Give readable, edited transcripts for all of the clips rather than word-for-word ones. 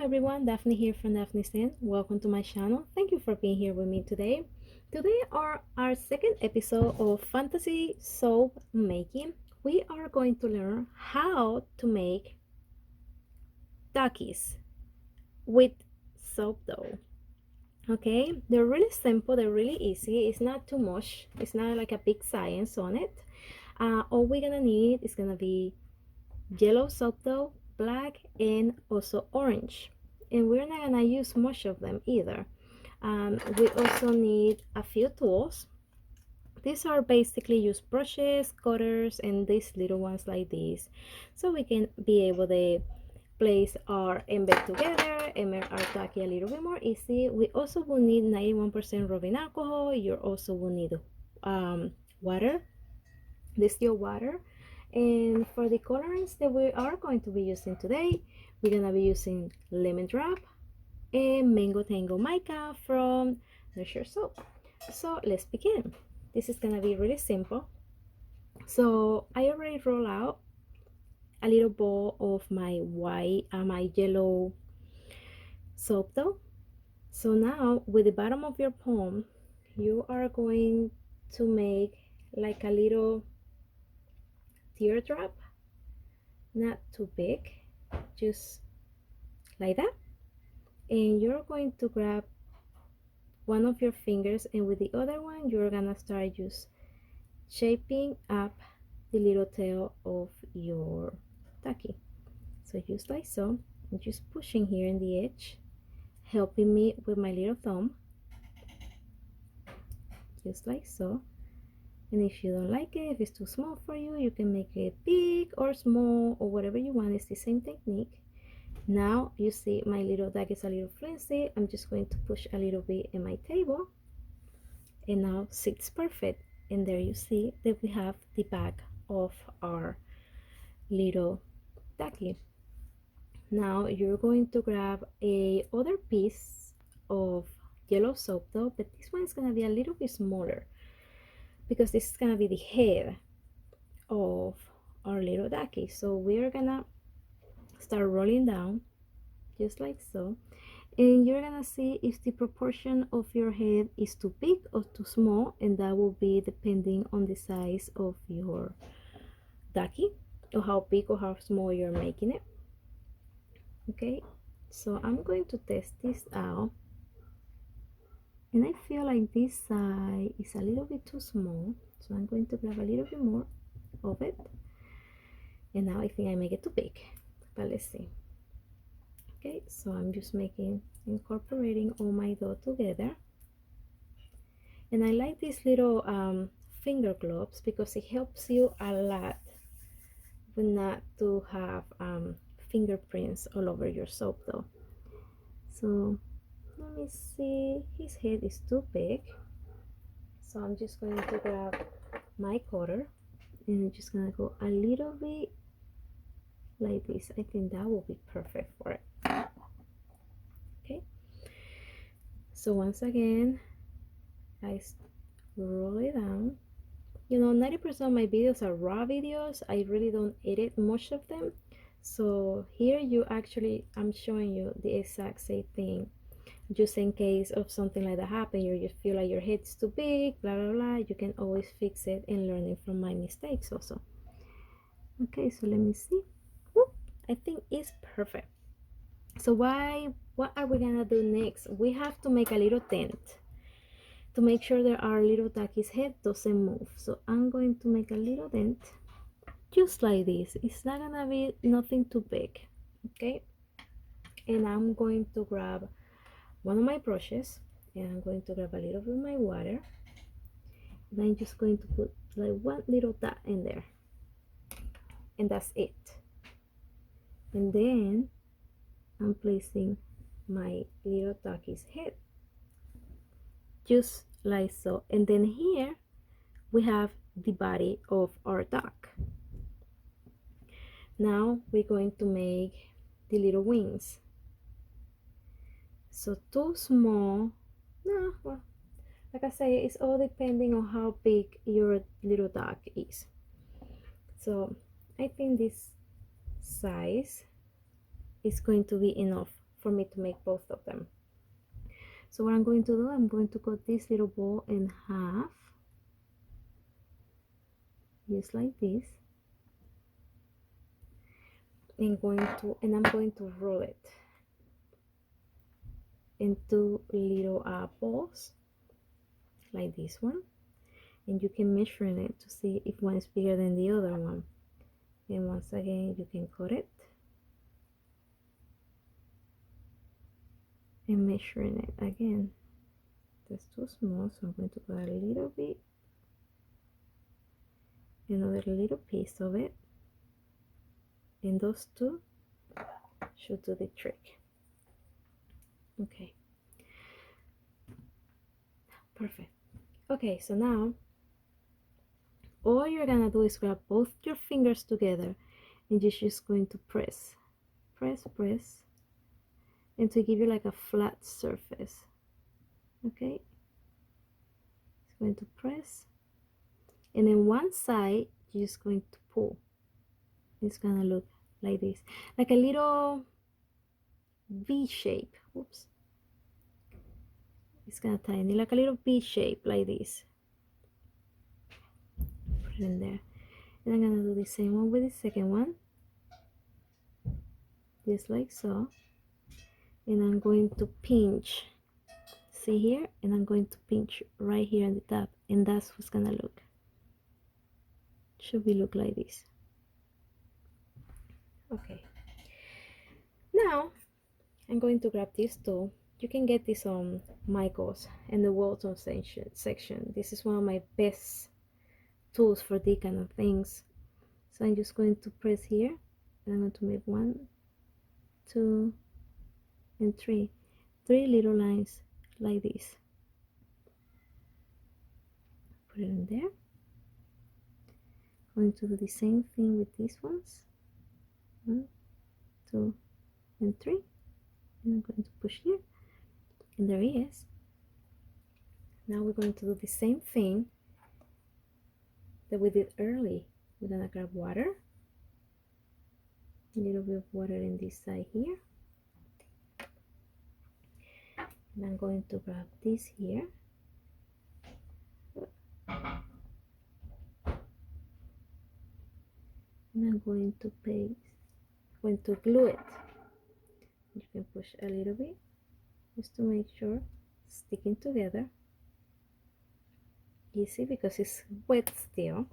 Hello everyone, Daphne here from Daphne's Den. Welcome to my channel. Thank you for being here with me today. Today are our second episode of fantasy soap making. We are going to learn how to make duckies with soap dough. Okay, they're really simple, they're really easy. It's not too much, it's not like a big science on it. All we're gonna need is gonna be yellow soap dough, black, and also orange. And we're not gonna use much of them either. We also need a few tools. These are basically just brushes, cutters, and these little ones like these, so we can be able to place our embed together and make our tacky a little bit more easy. We also will need 91% rubbing alcohol. You also will need water, distilled water. And for the colorants that we are going to be using today, we're gonna be using lemon drop and mango tango mica from Nurture Soap. So let's begin. This is gonna be really simple. So I already roll out a little bowl of my my yellow soap dough. So now with the bottom of your palm, you are going to make like a little teardrop, not too big, just like that. And you're going to grab one of your fingers, and with the other one you're gonna start just shaping up the little tail of your ducky. So just like so, I'm just pushing here in the edge, helping me with my little thumb, just like so. And if you don't like it, if it's too small for you, you can make it big or small or whatever you want. It's the same technique. Now you see my little duck is a little flimsy. I'm just going to push a little bit in my table, and now sits perfect. And there you see that we have the back of our little ducky. Now you're going to grab a other piece of yellow soap dough, but this one is going to be a little bit smaller because this is going to be the head of our little ducky. So we're gonna start rolling down just like so, and you're gonna see if the proportion of your head is too big or too small, and that will be depending on the size of your ducky or how big or how small you're making it. Okay, so I'm going to test this out, and I feel like this side is a little bit too small, so I'm going to grab a little bit more of it. And now I think I make it too big, but let's see. Okay, so I'm just incorporating all my dough together. And I like these little finger gloves because it helps you a lot with not to have fingerprints all over your soap dough. So let me see, his head is too big, so I'm just going to grab my cutter and I'm just gonna go a little bit like this. I think that will be perfect for it. Okay, so once again I roll it down. You know, 90% of my videos are raw videos. I really don't edit much of them, so here I'm showing you the exact same thing, just in case of something like that happen, you just feel like your head's too big, blah blah blah. You can always fix it and learning from my mistakes also. Okay, so let me see. Whoop, I think it's perfect. So what are we gonna do next? We have to make a little tent to make sure that our little ducky's head doesn't move. So I'm going to make a little dent just like this. It's not gonna be nothing too big. Okay, and I'm going to grab one of my brushes and I'm going to grab a little bit of my water, and I'm just going to put like one little dot in there, and that's it. And then I'm placing my little ducky's head just like so, and then here we have the body of our duck. Now we're going to make the little wings. So too small, no, well, like I say, it's all depending on how big your little duck is. So I think this size is going to be enough for me to make both of them. So what I'm going to do, I'm going to cut this little ball in half, just like this, and I'm going to roll it into little balls like this one, and you can measure it to see if one is bigger than the other one. And once again, you can cut it and measuring it again. That's too small, so I'm going to cut a little bit, another little piece of it, and those two should do the trick. Okay, perfect. Okay, so now all you're gonna do is grab both your fingers together and you're just going to press, and to give you like a flat surface. Okay, it's going to press, and then one side you're just going to pull. It's gonna look like this, like a little V shape. Oops, it's kind of tiny, like a little V shape like this. Put it in there, and I'm gonna do the same one with the second one, just like so. And I'm going to pinch, see here, and I'm going to pinch right here on the top, and that's what's gonna look. Should be look like this. Okay, now I'm going to grab this tool. You can get this on Michael's and the Walton section. This is one of my best tools for these kind of things. So I'm just going to press here, and I'm going to make 1, 2, and 3 little lines like this. Put it in there. Going to do the same thing with these ones. 1, 2, and 3. And I'm going to push here, and there he is. Now we're going to do the same thing that we did early. We're gonna grab water, a little bit of water in this side here, and I'm going to grab this here, and I'm going to glue it. You can push a little bit just to make sure it's sticking together. Easy because it's wet still.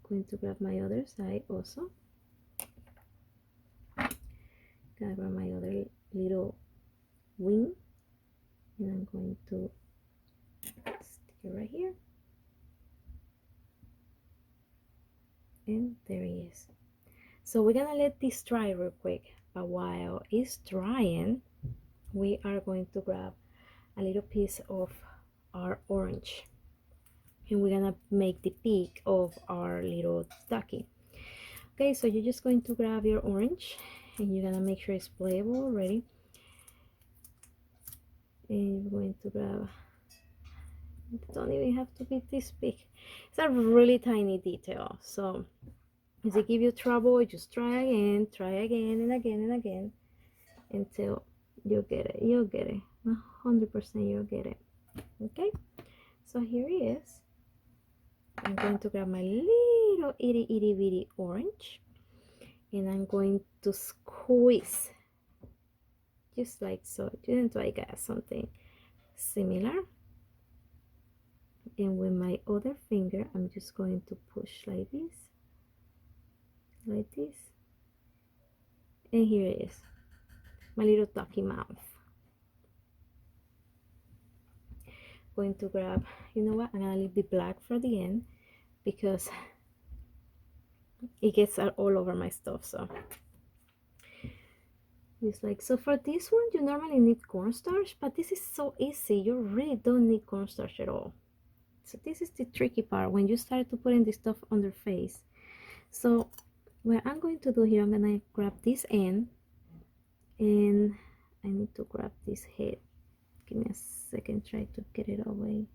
Going to grab my other side also. Gonna grab my other little wing, and I'm going to stick it right here, and there he is. So we're gonna let this dry real quick, but while it's drying, we are going to grab a little piece of our orange, and we're gonna make the peak of our little ducky. Okay, so you're just going to grab your orange, and you're gonna make sure it's playable already, and you're going to grab, it don't even have to be this big, it's a really tiny detail. So if it give you trouble, just try again and again and again until you get it. You'll get it, 100% you'll get it. Okay, so here he is. I'm going to grab my little itty bitty orange, and I'm going to squeeze just like so, just like I got something similar. And with my other finger, I'm just going to push like this, and here it is, my little ducky mouth. Going to grab, you know what, I'm gonna leave the black for the end because it gets all over my stuff. So just like so. For this one you normally need cornstarch, but this is so easy, you really don't need cornstarch at all. So this is the tricky part when you start to putting this stuff on their face. So what I'm going to do here, I'm gonna grab this end, and I need to grab this head. Give me a second, try to get it away.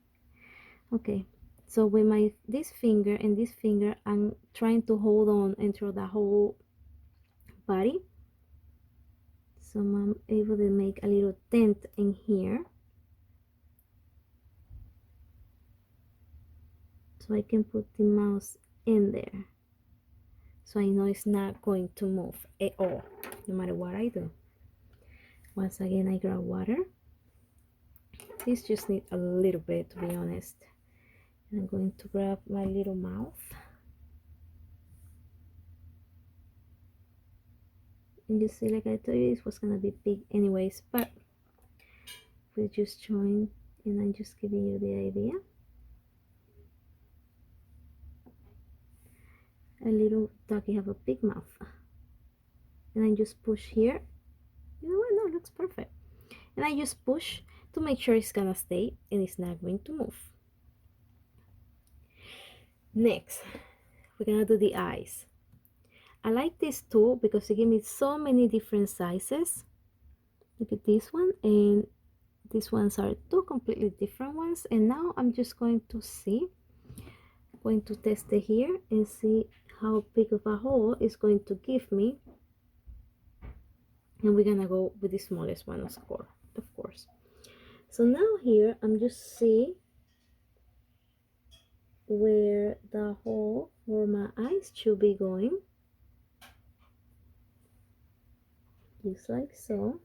Okay, so with this finger and this finger, I'm trying to hold on into the whole body. So I'm able to make a little dent in here, so I can put the mouse in there, so I know it's not going to move at all, no matter what I do. Once again, I grab water. This just needs a little bit, to be honest. And I'm going to grab my little mouth. And you see, like I told you, this was gonna be big anyways, but we're just showing, and I'm just giving you the idea. A little ducky have a big mouth. And I just push here. You know what? No, it looks perfect. And I just push to make sure it's gonna stay and it's not going to move. Next, we're gonna do the eyes. I like this tool because it gives me so many different sizes. Look at this one, and these ones are two completely different ones. And now I'm just going to test it here and see how big of a hole it's going to give me. And we're gonna go with the smallest one, of course. So now here I'm just see where the hole for my eyes should be going, just like so.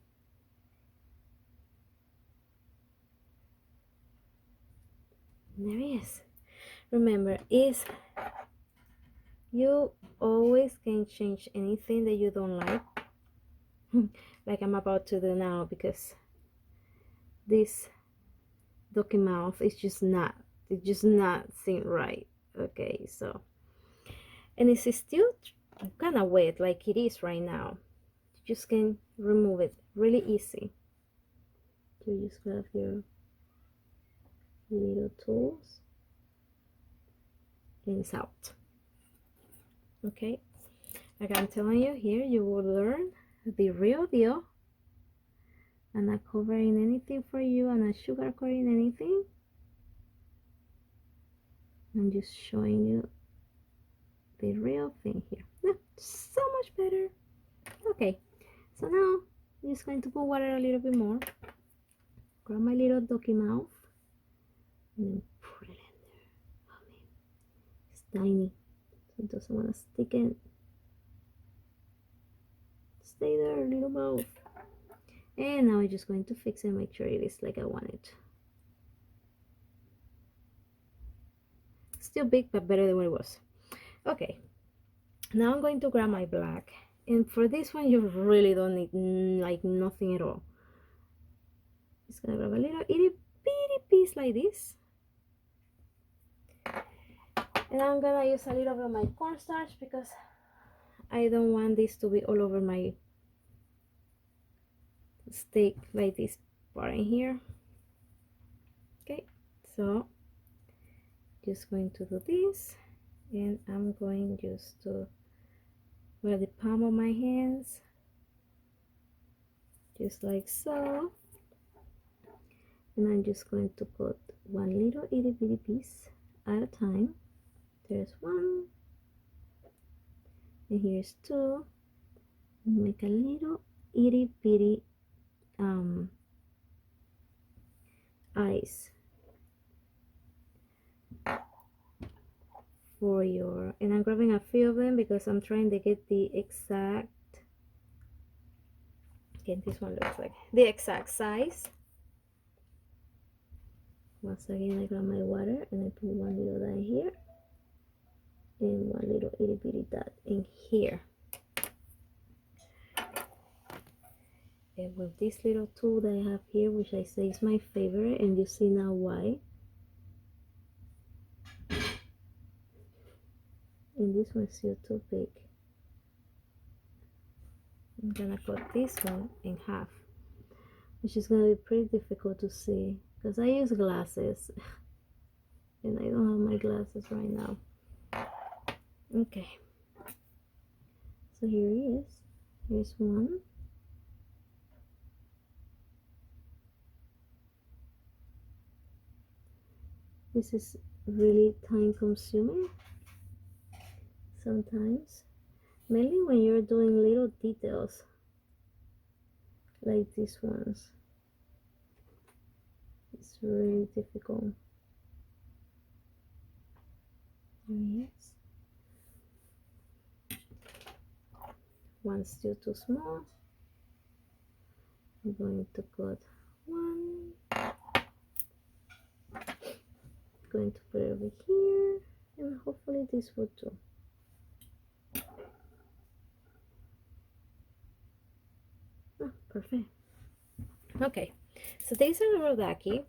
There he is. Remember, is you always can change anything that you don't like I'm about to do now, because this ducky mouth is just not seem right. Okay, so, and it's still kind of wet like it is right now. You just can remove it really easy. You just grab your little tools and it's out. Okay, like I'm telling you, here you will learn the real deal. I'm not covering anything for you. I'm not sugarcoating anything. I'm just showing you the real thing here. Yeah, so much better. Okay, so now I'm just going to put water a little bit more. Grab my little ducky mouth and then put it in there. Oh man, it's tiny, so it doesn't want to stick in. Stay there, little mouth. And now I'm just going to fix it and make sure it is like I want it. Still big, but better than what it was. Okay, now I'm going to grab my black, and for this one you really don't need like nothing at all. Just gonna grab a little itty bitty piece like this, and I'm gonna use a little bit of my cornstarch because I don't want this to be all over my steak, like this part in here. Okay, so just going to do this, and I'm going just to grab the palm of my hands, just like so, and I'm just going to put one little itty bitty piece at a time. There's one, and here's two. Make a little itty bitty eyes for your, and I'm grabbing a few of them because I'm trying to get the exact, okay, this one looks like the exact size. Once again, I grab my water and I put one little dot here and one little itty bitty dot in here. And with this little tool that I have here, which I say is my favorite, and you see now why. And this one's still too big. I'm gonna cut this one in half, which is gonna be pretty difficult to see because I use glasses and I don't have my glasses right now. Okay, so here he is. Here's one. This is really time consuming sometimes, mainly when you're doing little details. like these ones. It's really difficult. Yes. One's still too small. I'm going to cut one. Going to put it over here, and hopefully this will do. Oh, perfect. Okay, so these are the rodaki,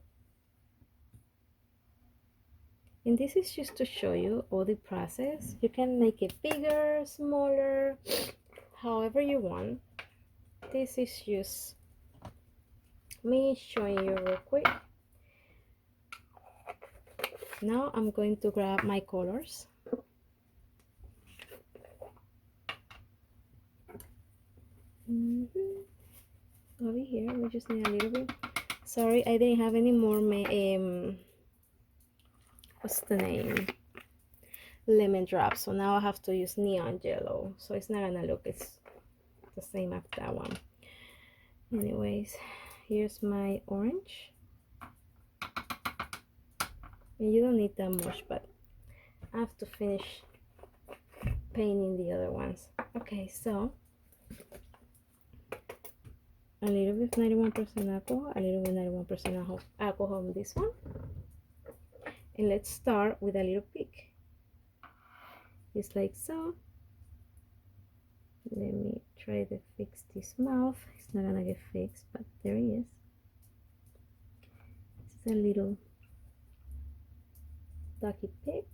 and this is just to show you all the process. You can make it bigger, smaller, however you want. This is just me showing you real quick. Now I'm going to grab my colors. Over here, we just need a little bit. Sorry, I didn't have any more what's the name, lemon drops, so now I have to use neon yellow, so it's not gonna look it's the same as that one. Anyways, here's my orange, and you don't need that much, but I have to finish painting the other ones. Okay, so a little bit 91% alcohol, a little bit 91% alcohol on this one, and let's start with a little peak, just like so. Let me try to fix this mouth. It's not gonna get fixed, but there he is. It's a little ducky pick.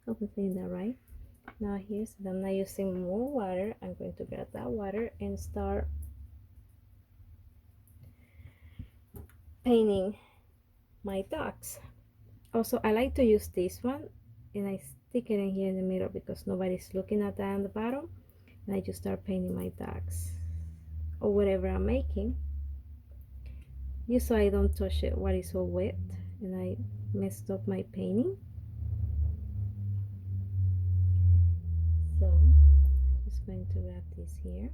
Hope I'm saying that right. Now here's, I'm not using more water. I'm going to grab that water and start painting my ducks. Also, I like to use this one, and I stick it in here in the middle because nobody's looking at that on the bottom, and I just start painting my ducks or whatever I'm making, just so I don't touch it while it's all wet and I messed up my painting. So just going to grab this here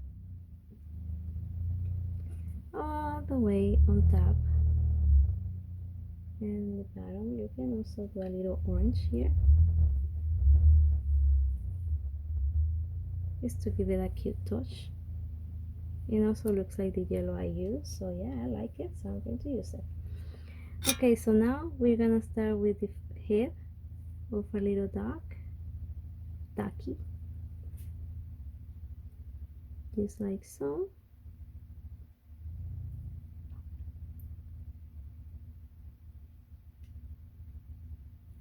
all the way on top, and the bottom you can also do a little orange here, just to give it a cute touch. It also looks like the yellow I use, so yeah, I like it, so I'm going to use it. Okay, so now we're gonna start with the head of a little ducky, just like so.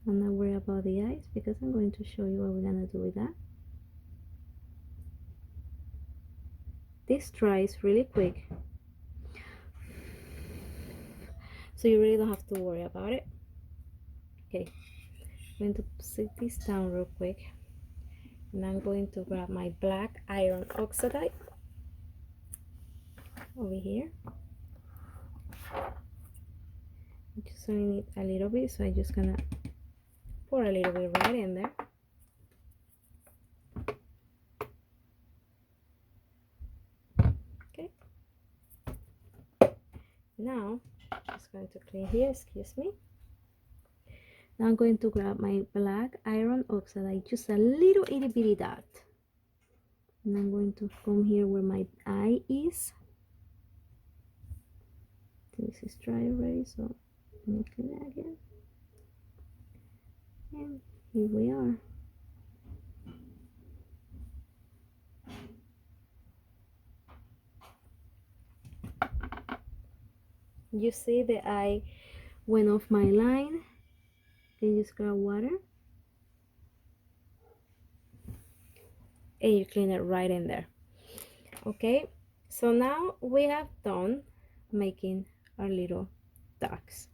I'm not worried about the eyes because I'm going to show you what we're gonna do with that. This dries really quick, so you really don't have to worry about it. Okay, I'm going to sit this down real quick, and I'm going to grab my black iron oxide over here. I just only need a little bit, so I'm just gonna pour a little bit right in there. Okay, now just going to clean here, excuse me. Now I'm going to grab my black iron oxide, just a little itty bitty dot, and I'm going to come here where my eye is. This is dry already, so let me clean it again, and here we are. You see the eye went off my line. Can you just grab water and you clean it right in there. Okay, so now we have done making our little ducks.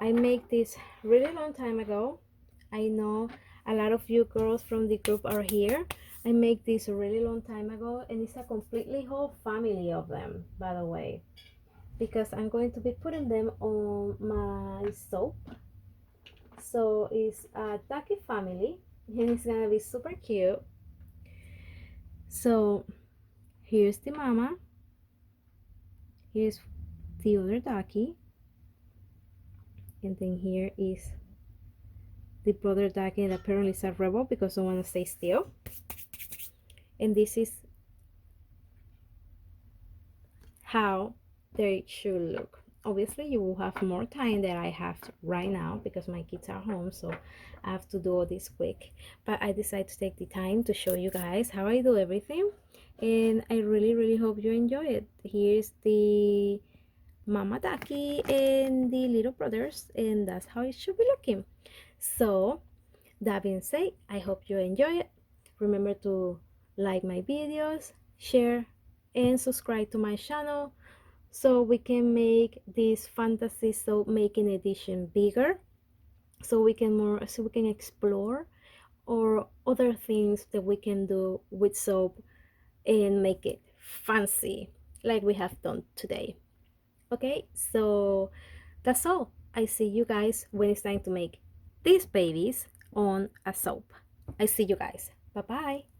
I made this really long time ago. I know a lot of you girls from the group are here. I made this a really long time ago, and it's a completely whole family of them, by the way, because I'm going to be putting them on my soap. So it's a ducky family, and it's gonna be super cute. So here's the mama, here's the other ducky, and then here is the brother ducky that apparently is a rebel because don't want to stay still. And this is how they should look. Obviously you will have more time than I have right now because my kids are home, so I have to do all this quick, but I decided to take the time to show you guys how I do everything, and I really hope you enjoy it. Here's the mama ducky and the little brothers, and that's how it should be looking. So that being said, I hope you enjoy it. Remember to like my videos, share, and subscribe to my channel so we can make this fantasy soap making edition bigger, so we can explore or other things that we can do with soap and make it fancy like we have done today. Okay, so that's all. I see you guys when it's time to make these babies on a soap. I see you guys. Bye bye.